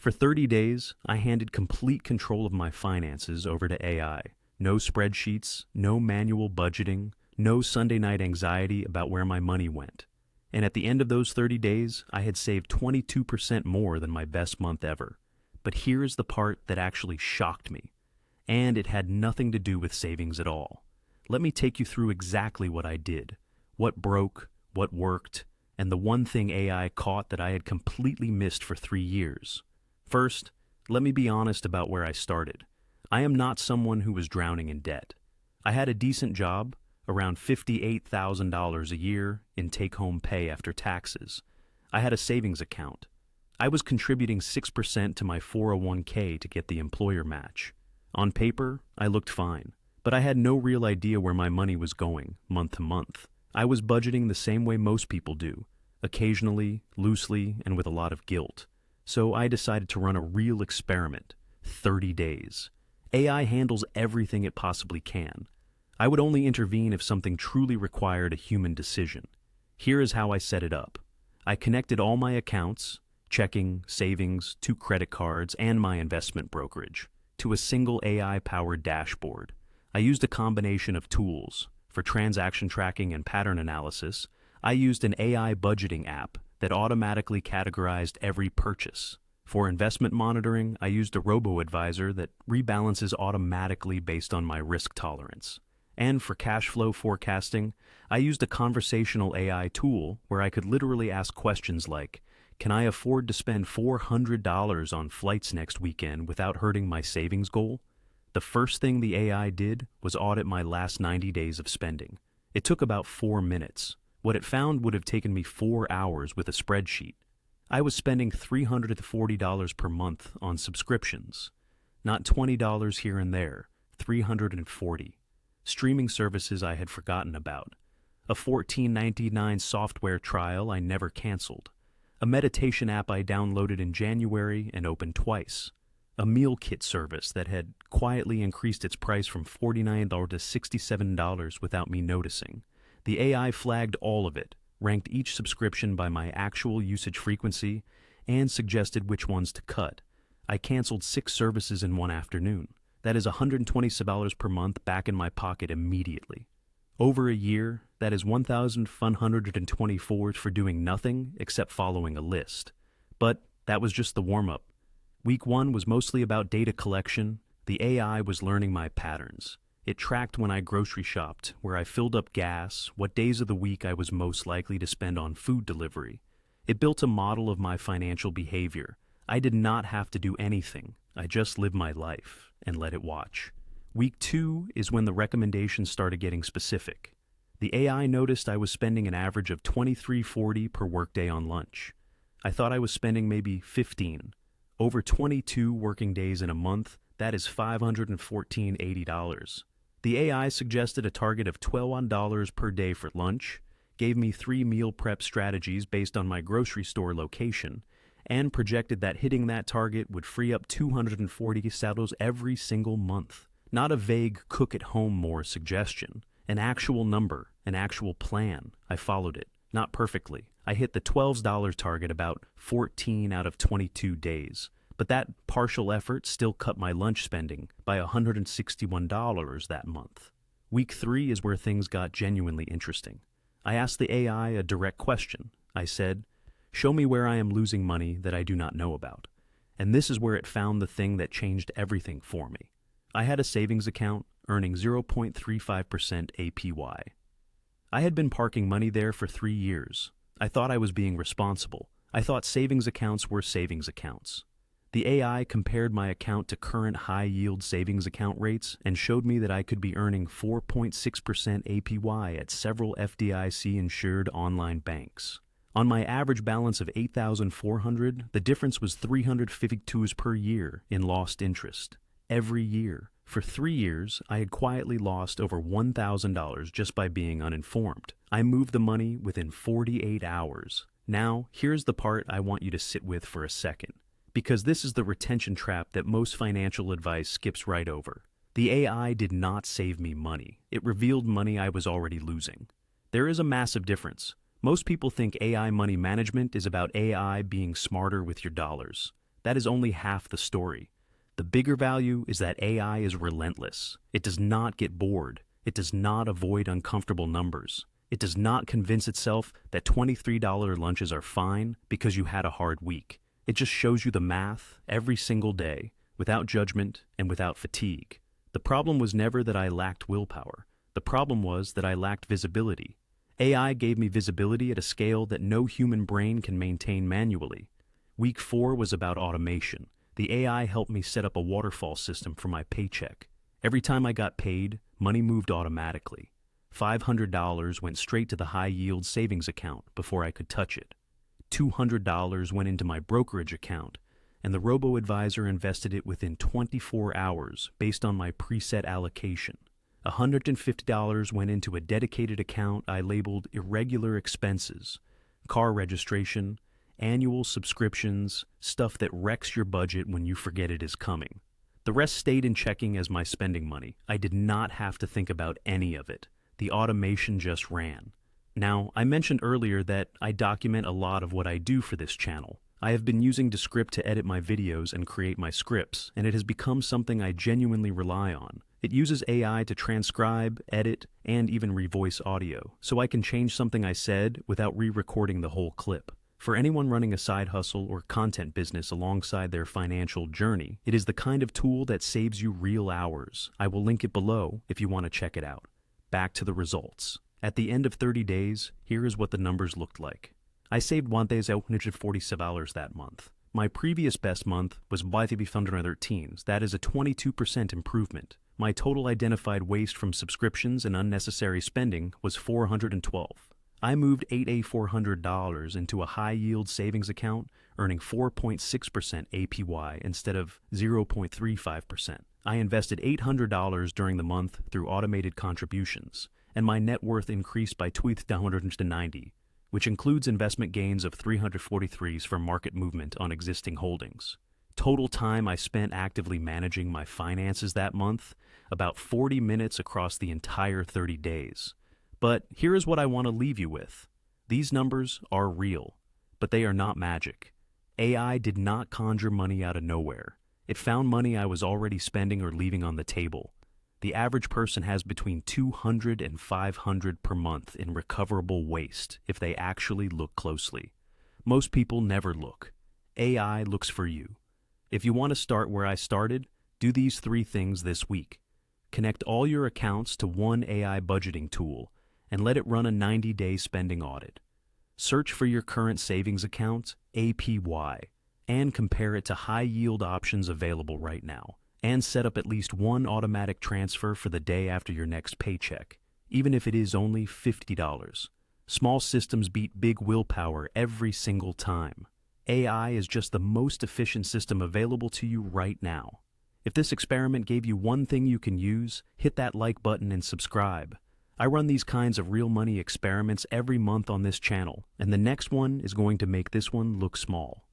For 30 days, I handed complete control of my finances over to AI. No spreadsheets, no manual budgeting, no Sunday night anxiety about where my money went. And at the end of those 30 days, I had saved 22% more than my best month ever. But here is the part that actually shocked me. And it had nothing to do with savings at all. Let me take you through exactly what I did, what broke, what worked, and the one thing AI caught that I had completely missed for 3 years. First, let me be honest about where I started. I am not someone who was drowning in debt. I had a decent job, around $58,000 a year in take-home pay after taxes. I had a savings account. I was contributing 6% to my 401k to get the employer match. On paper, I looked fine, but I had no real idea where my money was going, month to month. I was budgeting the same way most people do, occasionally, loosely, and with a lot of guilt. So I decided to run a real experiment, 30 days. AI handles everything it possibly can. I would only intervene if something truly required a human decision. Here is how I set it up. I connected all my accounts, checking, savings, 2 credit cards, and my investment brokerage, to a single AI-powered dashboard. I used a combination of tools. For transaction tracking and pattern analysis, I used an AI budgeting app that automatically categorized every purchase. For investment monitoring, I used a robo-advisor that rebalances automatically based on my risk tolerance. And for cash flow forecasting, I used a conversational AI tool where I could literally ask questions like, can I afford to spend $400 on flights next weekend without hurting my savings goal? The first thing the AI did was audit my last 90 days of spending. It took about 4 minutes. What it found would have taken me 4 hours with a spreadsheet. I was spending $340 per month on subscriptions. Not $20 here and there, $340. Streaming services I had forgotten about. A $14.99 software trial I never canceled. A meditation app I downloaded in January and opened twice. A meal kit service that had quietly increased its price from $49 to $67 without me noticing. The AI flagged all of it, ranked each subscription by my actual usage frequency, and suggested which ones to cut. I canceled 6 services in one afternoon. That is $127 per month back in my pocket immediately. Over a year, that is 1,124 for doing nothing except following a list. But that was just the warm-up. Week 1 was mostly about data collection. The AI was learning my patterns. It tracked when I grocery shopped, where I filled up gas, what days of the week I was most likely to spend on food delivery. It built a model of my financial behavior. I did not have to do anything. I just lived my life and let it watch. Week 2 is when the recommendations started getting specific. The AI noticed I was spending an average of $23.40 per workday on lunch. I thought I was spending maybe 15. Over 22 working days in a month, that is $514.80. The AI suggested a target of $12 per day for lunch, gave me 3 meal prep strategies based on my grocery store location, and projected that hitting that target would free up 240 saddles every single month. Not a vague cook-at-home-more suggestion. An actual number, an actual plan. I followed it. Not perfectly. I hit the $12 target about 14 out of 22 days. But that partial effort still cut my lunch spending by $161 that month. Week 3 is where things got genuinely interesting. I asked the AI a direct question. I said, show me where I am losing money that I do not know about. And this is where it found the thing that changed everything for me. I had a savings account earning 0.35% APY. I had been parking money there for 3 years. I thought I was being responsible. I thought savings accounts were savings accounts. The AI compared my account to current high-yield savings account rates and showed me that I could be earning 4.6% APY at several FDIC-insured online banks. On my average balance of $8,400, the difference was $352 per year in lost interest. Every year. For 3 years, I had quietly lost over $1,000 just by being uninformed. I moved the money within 48 hours. Now, here's the part I want you to sit with for a second, because this is the retention trap that most financial advice skips right over. The AI did not save me money. It revealed money I was already losing. There is a massive difference. Most people think AI money management is about AI being smarter with your dollars. that is only half the story. The bigger value is that AI is relentless. It does not get bored. It does not avoid uncomfortable numbers. It does not convince itself that $23 lunches are fine because you had a hard week. It just shows you the math every single day, without judgment and without fatigue. The problem was never that I lacked willpower. The problem was that I lacked visibility. AI gave me visibility at a scale that no human brain can maintain manually. Week 4 was about automation. The AI helped me set up a waterfall system for my paycheck. Every time I got paid, money moved automatically. $500 went straight to the high-yield savings account before I could touch it. $200 went into my brokerage account, and the robo-advisor invested it within 24 hours based on my preset allocation. $150 went into a dedicated account I labeled irregular expenses, car registration, annual subscriptions, stuff that wrecks your budget when you forget it is coming. The rest stayed in checking as my spending money. I did not have to think about any of it. The automation just ran. Now, I mentioned earlier that I document a lot of what I do for this channel. I have been using Descript to edit my videos and create my scripts, and it has become something I genuinely rely on. It uses AI to transcribe, edit, and even revoice audio, so I can change something I said without re-recording the whole clip. For anyone running a side hustle or content business alongside their financial journey, it is the kind of tool that saves you real hours. I will link it below if you want to check it out. Back to the results. At the end of 30 days, here is what the numbers looked like. I saved $1,847 that month. My previous best month was $1,513. That is a 22% improvement. My total identified waste from subscriptions and unnecessary spending was $412. I moved $8,400 into a high-yield savings account, earning 4.6% APY instead of 0.35%. I invested $800 during the month through automated contributions, and my net worth increased by $290, which includes investment gains of $343 from market movement on existing holdings. Total time I spent actively managing my finances that month, about 40 minutes across the entire 30 days. But here is what I want to leave you with. These numbers are real, but they are not magic. AI did not conjure money out of nowhere. It found money I was already spending or leaving on the table. The average person has between $200 and $500 per month in recoverable waste if they actually look closely. Most people never look. AI looks for you. If you want to start where I started, do these 3 things this week. Connect all your accounts to one AI budgeting tool and let it run a 90-day spending audit. Search for your current savings account, APY, and compare it to high-yield options available right now. And set up at least one automatic transfer for the day after your next paycheck, even if it is only $50. Small systems beat big willpower every single time. AI is just the most efficient system available to you right now. If this experiment gave you one thing you can use, hit that like button and subscribe. I run these kinds of real money experiments every month on this channel, and the next one is going to make this one look small.